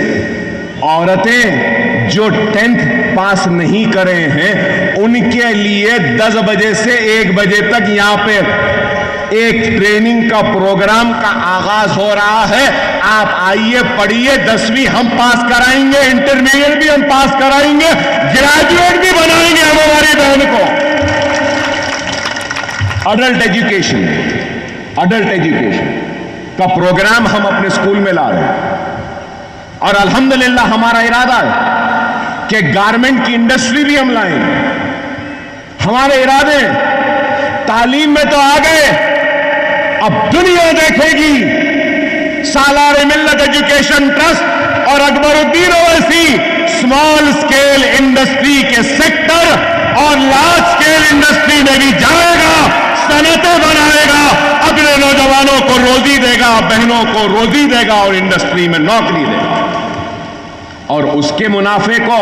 عورتیں جو 10th پاس نہیں کرے ہیں، ان کے لیے 10 بجے سے 1 بجے تک یہاں پہ ایک ٹریننگ کا پروگرام کا آغاز ہو رہا ہے۔ آپ آئیے، پڑھیے، 10ویں ہم پاس کرائیں گے، انٹرمیڈیٹ بھی ہم پاس کرائیں گے، گریجویٹ بھی بنائیں گے ہم ہماری بہن کو۔ اڈلٹ ایجوکیشن کا پروگرام ہم اپنے اسکول میں لا رہے ہیں، اور الحمدللہ ہمارا ارادہ ہے کہ گارمنٹ کی انڈسٹری بھی ہم لائیں گے۔ ہمارے ارادے تعلیم میں تو آ گئے، اب دنیا دیکھے گی سالار ملت ایجوکیشن ٹرسٹ اور اکبر الدین اویسی اسمال اسکیل انڈسٹری کے سیکٹر اور لارج اسکیل انڈسٹری میں بھی جائے گا، صنعتیں بنائے گا، اپنے نوجوانوں کو روزی دے گا، بہنوں کو روزی دے گا، اور انڈسٹری میں نوکری دے گا۔ اور اس کے منافع کو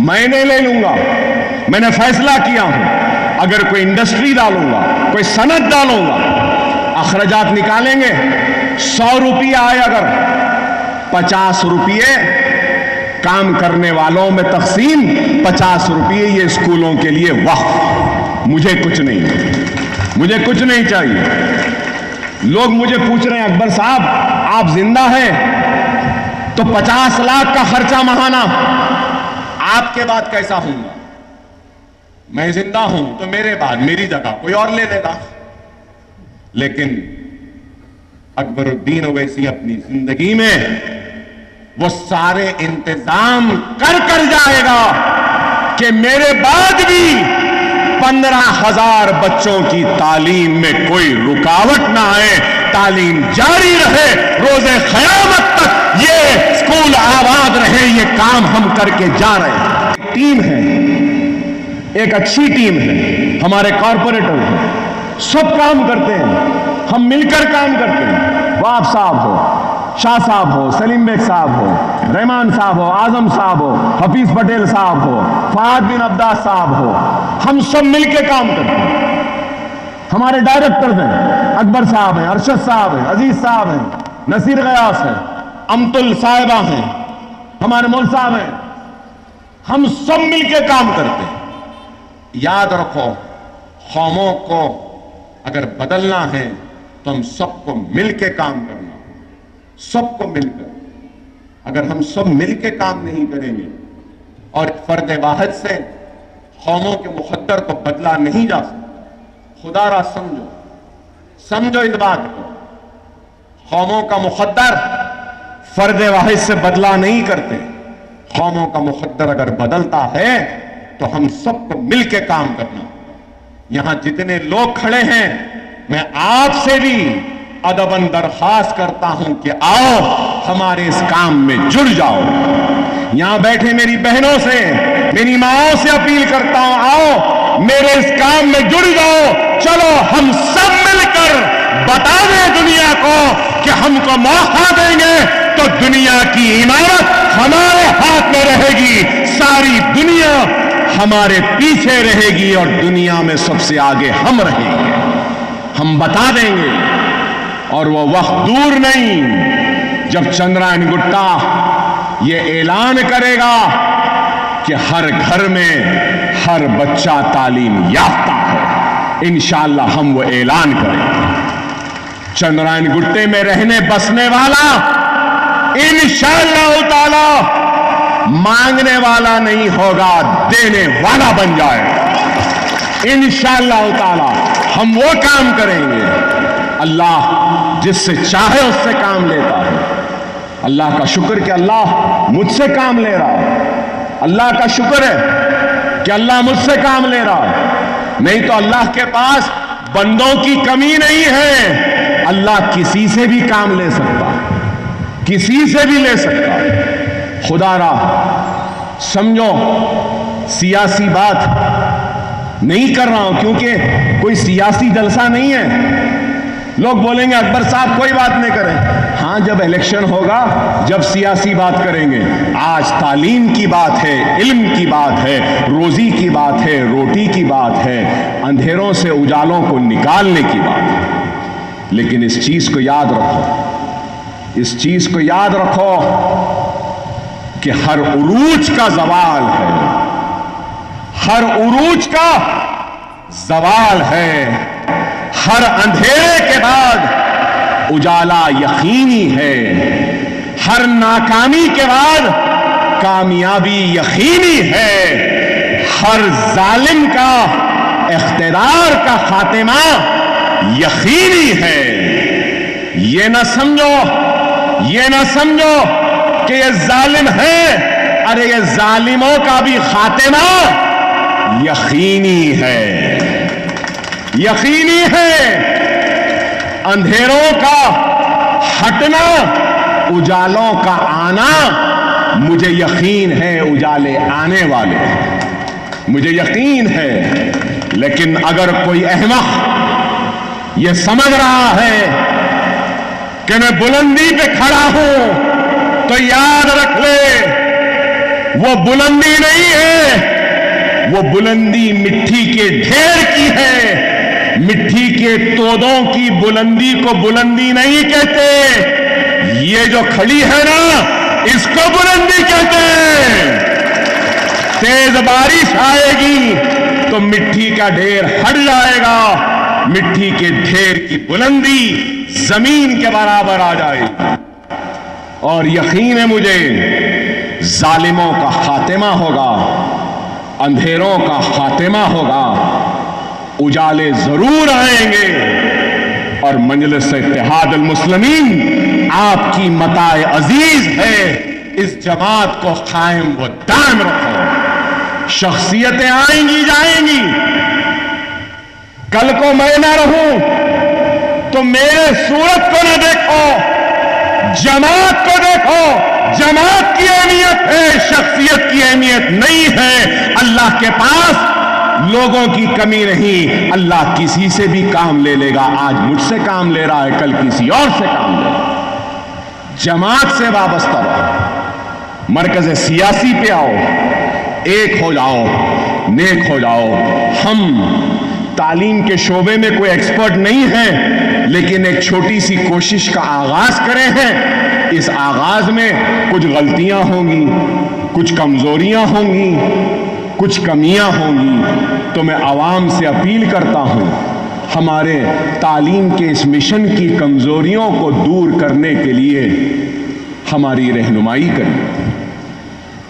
میں نے لے لوں گا، میں نے فیصلہ کیا ہوں، اگر کوئی انڈسٹری ڈالوں گا، کوئی صنعت ڈالوں گا، اخراجات نکالیں گے، 100 روپیہ آئے، اگر 50 روپیے کام کرنے والوں میں تقسیم، 50 روپیے یہ اسکولوں کے لیے وقف۔ مجھے کچھ نہیں چاہیے۔ لوگ مجھے پوچھ رہے ہیں اکبر صاحب آپ زندہ ہیں تو 50 لاکھ کا خرچہ ماہانہ آپ کے بعد کیسا ہوں گا؟ میں زندہ ہوں تو میرے بعد میری جگہ کوئی اور لے لے گا، لیکن اکبر الدین اویسی اپنی زندگی میں وہ سارے انتظام کر جائے گا کہ میرے بعد بھی 15,000 بچوں کی تعلیم میں کوئی رکاوٹ نہ آئے، تعلیم جاری رہے، روز قیامت تک یہ اسکول آباد رہے۔ یہ کام ہم کر کے جا رہے ہیں۔ ٹیم ہے، ایک اچھی ٹیم ہے، ہمارے کارپوریٹر ہیں، سب کام کرتے ہیں، ہم مل کر کام کرتے ہیں۔ واب صاحب ہو، شاہ صاحب ہو، سلیم بیگ صاحب ہو، رحمان صاحب ہو، اعظم صاحب ہو، حفیظ پٹیل صاحب ہو، فہد بن عباس صاحب ہو، ہم سب مل کے کام کرتے ہیں۔ ہمارے ڈائریکٹرز ہیں، اکبر صاحب ہیں، ارشد صاحب ہیں، عزیز صاحب ہیں، نصیر غیاث ہیں، امتل صاحبہ ہیں، ہمارے مول صاحب ہیں، ہم سب مل کے کام کرتے ہیں۔ یاد رکھو، قوموں کو اگر بدلنا ہے تو ہم سب کو مل کے کام کرنا، سب کو مل کر۔ اگر ہم سب مل کے کام نہیں کریں گے اور فرد واحد سے قوموں کے مقدر کو بدلا نہیں جا سکتا۔ خدا را سمجھو اس بات کو، قوموں کا مقدر فرد واحد سے بدلا نہیں کرتے۔ قوموں کا مقدر اگر بدلتا ہے تو ہم سب کو مل کے کام کرنا۔ یہاں جتنے لوگ کھڑے ہیں، میں آپ سے بھی ادباً درخواست کرتا ہوں کہ آؤ ہمارے اس کام میں جڑ جاؤ۔ یہاں بیٹھے میری بہنوں سے، میری ماؤں سے اپیل کرتا ہوں، آؤ میرے اس کام میں جڑ جاؤ۔ چلو ہم سب مل کر بتا دیں دنیا کو کہ ہم کو موقع دیں گے تو دنیا کی عمارت ہمارے ہاتھ میں رہے گی، ساری دنیا ہمارے پیچھے رہے گی اور دنیا میں سب سے آگے ہم رہیں گے۔ ہم بتا دیں گے، اور وہ وقت دور نہیں جب چندرائن گٹا یہ اعلان کرے گا کہ ہر گھر میں ہر بچہ تعلیم یافتہ ہے۔ انشاءاللہ ہم وہ اعلان کریں گے۔ چندرائن گٹے میں رہنے بسنے والا انشاءاللہ تعالی مانگنے والا نہیں ہوگا، دینے والا بن جائے گا۔ انشاءاللہ تعالی ہم وہ کام کریں گے۔ اللہ جس سے چاہے اس سے کام لیتا ہے۔ اللہ کا شکر کہ اللہ مجھ سے کام لے رہا ہے۔ اللہ کا شکر ہے کہ اللہ مجھ سے کام لے رہا ہے، نہیں تو اللہ کے پاس بندوں کی کمی نہیں ہے۔ اللہ کسی سے بھی کام لے سکتا، کسی سے بھی لے سکتا۔ خدا را سمجھو، سیاسی بات نہیں کر رہا ہوں کیونکہ کوئی سیاسی جلسہ نہیں ہے۔ لوگ بولیں گے اکبر صاحب کوئی بات نہیں کریں، ہاں جب الیکشن ہوگا جب سیاسی بات کریں گے۔ آج تعلیم کی بات ہے، علم کی بات ہے، روزی کی بات ہے، روٹی کی بات ہے، اندھیروں سے اجالوں کو نکالنے کی بات ہے۔ لیکن اس چیز کو یاد رکھو، اس چیز کو یاد رکھو کہ ہر عروج کا زوال ہے، ہر عروج کا زوال ہے۔ ہر اندھیرے کے بعد اجالا یقینی ہے، ہر ناکامی کے بعد کامیابی یقینی ہے، ہر ظالم کا اقتدار کا خاتمہ یقینی ہے۔ یہ نہ سمجھو کہ یہ ظالم ہے، ارے یہ ظالموں کا بھی خاتمہ یقینی ہے، یقینی ہے۔ اندھیروں کا ہٹنا، اجالوں کا آنا، مجھے یقین ہے اجالے آنے والے ہیں، مجھے یقین ہے۔ لیکن اگر کوئی احمق یہ سمجھ رہا ہے کہ میں بلندی پہ کھڑا ہوں تو یاد رکھ لے وہ بلندی نہیں ہے، وہ بلندی مٹی کے ڈھیر کی ہے۔ مٹی کے تودوں کی بلندی کو بلندی نہیں کہتے، یہ جو کھڑی ہے نا اس کو بلندی کہتے ہیں۔ تیز بارش آئے گی تو مٹی کا ڈھیر ہٹ جائے گا، مٹی کے ڈھیر کی بلندی زمین کے برابر آ جائے گی۔ اور یقین ہے مجھے ظالموں کا خاتمہ ہوگا، اندھیروں کا خاتمہ ہوگا، اجالے ضرور آئیں گے۔ اور مجلس اتحاد المسلمین آپ کی متاع عزیز ہے، اس جماعت کو قائم و دائم رکھو۔ شخصیتیں آئیں گی جائیں گی، کل کو میں نہ رہوں تو میرے صورت کو نہ دیکھو، جماعت کو دیکھو۔ جماعت کی اہمیت ہے، شخصیت کی اہمیت نہیں ہے۔ اللہ کے پاس لوگوں کی کمی نہیں، اللہ کسی سے بھی کام لے لے گا۔ آج مجھ سے کام لے رہا ہے، کل کسی اور سے کام لے گا۔ جماعت سے وابستہ رہو، مرکز سیاسی پہ آؤ، ایک ہو جاؤ، نیک ہو جاؤ۔ ہم تعلیم کے شعبے میں کوئی ایکسپرٹ نہیں ہے، لیکن ایک چھوٹی سی کوشش کا آغاز کرے ہیں۔ اس آغاز میں کچھ غلطیاں ہوں گی، کچھ کمزوریاں ہوں گی، کچھ کمیاں ہوں گی، تو میں عوام سے اپیل کرتا ہوں ہمارے تعلیم کے اس مشن کی کمزوریوں کو دور کرنے کے لیے ہماری رہنمائی کریں،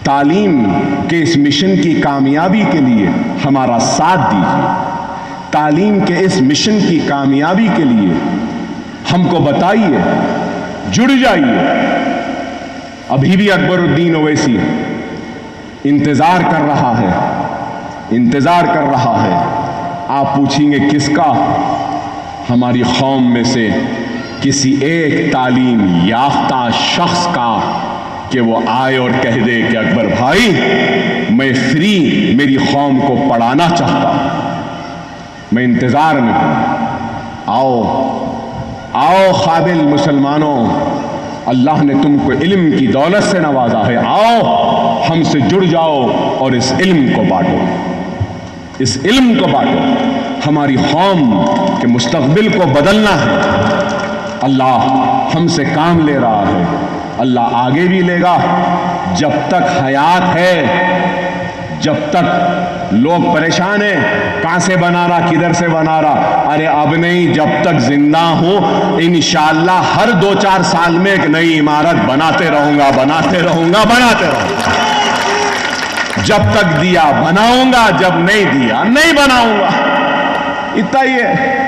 تعلیم کے اس مشن کی کامیابی کے لیے ہمارا ساتھ دیجیے، تعلیم کے اس مشن کی کامیابی کے لیے ہم کو بتائیے، جڑ جائیے۔ ابھی بھی اکبر الدین اویسی انتظار کر رہا ہے، انتظار کر رہا ہے۔ آپ پوچھیں گے کس کا؟ ہماری قوم میں سے کسی ایک تعلیم یافتہ شخص کا، کہ وہ آئے اور کہہ دے کہ اکبر بھائی میں فری میری قوم کو پڑھانا چاہتا ہوں، میں انتظار میں ہوں۔ آؤ قابل مسلمانوں، اللہ نے تم کو علم کی دولت سے نوازا ہے، آؤ ہم سے جڑ جاؤ اور اس علم کو بانٹو، اس علم کو بانٹو۔ ہماری قوم کے مستقبل کو بدلنا ہے۔ اللہ ہم سے کام لے رہا ہے، اللہ آگے بھی لے گا۔ جب تک حیات ہے، جب تک لوگ پریشان ہیں، کہاں سے بنا رہا، کدھر سے بنا رہا، ارے اب نہیں، جب تک زندہ ہوں انشاءاللہ ہر 2-4 سال میں ایک نئی عمارت بناتے رہوں گا، بناتے رہوں گا، بناتے رہوں گا۔ جب تک دیا بناؤں گا، جب نہیں دیا نہیں بناؤں گا، اتنا ہی ہے۔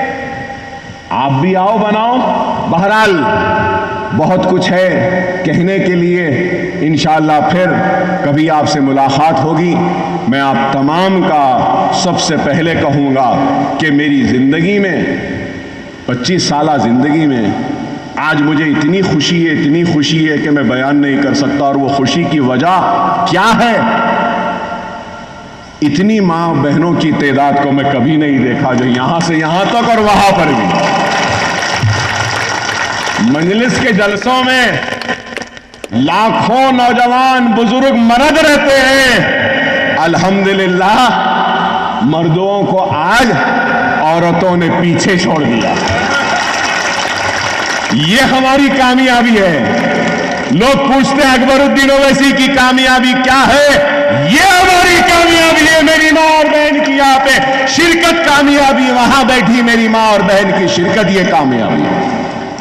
آپ بھی آؤ بناؤ۔ بہرحال بہت کچھ ہے کہنے کے لیے، انشاءاللہ پھر کبھی آپ سے ملاقات ہوگی۔ میں آپ تمام کا سب سے پہلے کہوں گا کہ میری زندگی میں 25 سالہ زندگی میں آج مجھے اتنی خوشی ہے، اتنی خوشی ہے کہ میں بیان نہیں کر سکتا۔ اور وہ خوشی کی وجہ کیا ہے؟ اتنی ماں بہنوں کی تعداد کو میں کبھی نہیں دیکھا جو یہاں سے یہاں تک اور وہاں پر بھی مجلس کے جلسوں میں لاکھوں نوجوان بزرگ مرد رہتے ہیں، الحمدللہ مردوں کو آج عورتوں نے پیچھے چھوڑ دیا۔ یہ ہماری کامیابی ہے۔ لوگ پوچھتے ہیں اکبر الدین اویسی کی کامیابی کیا ہے؟ یہ ہماری کامیابی ہے۔ میری ماں اور بہن کی یہاں پہ شرکت کامیابی، وہاں بیٹھی میری ماں اور بہن کی شرکت یہ کامیابی ہے۔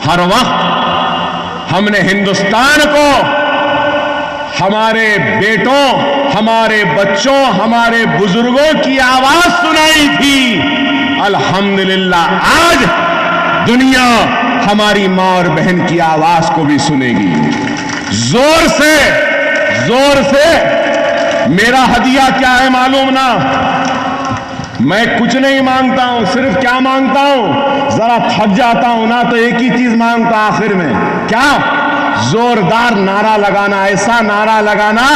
ہر وقت ہم نے ہندوستان کو ہمارے بیٹوں، ہمارے بچوں، ہمارے بزرگوں کی آواز سنائی تھی۔ الحمدللہ آج دنیا ہماری ماں اور بہن کی آواز کو بھی سنے گی۔ زور سے زور سے میرا ہدیہ کیا ہے معلوم نا؟ میں کچھ نہیں مانگتا ہوں، صرف کیا مانگتا ہوں؟ ذرا تھک جاتا ہوں نا تو ایک ہی چیز مانگتا آخر میں، کیا؟ زوردار نعرہ لگانا، ایسا نعرہ لگانا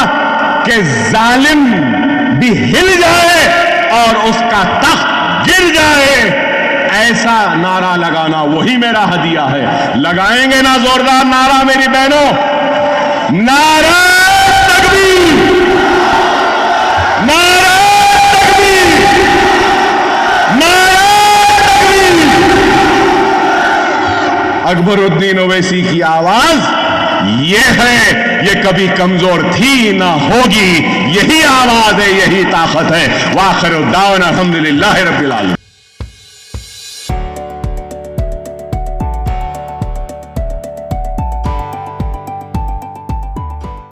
کہ ظالم بھی ہل جائے اور اس کا تخت گر جائے، ایسا نعرہ لگانا، وہی میرا ہدیہ ہے۔ لگائیں گے نا زوردار نعرہ میری بہنوں؟ نعرہ تکبیر، نعرہ تکبیر، نعرہ تکبیر۔ اکبر الدین اویسی کی آواز یہ ہے، یہ کبھی کمزور تھی نہ ہوگی، یہی آواز ہے، یہی طاقت ہے۔ وآخر الدعوانا الحمدللہ رب العالمین۔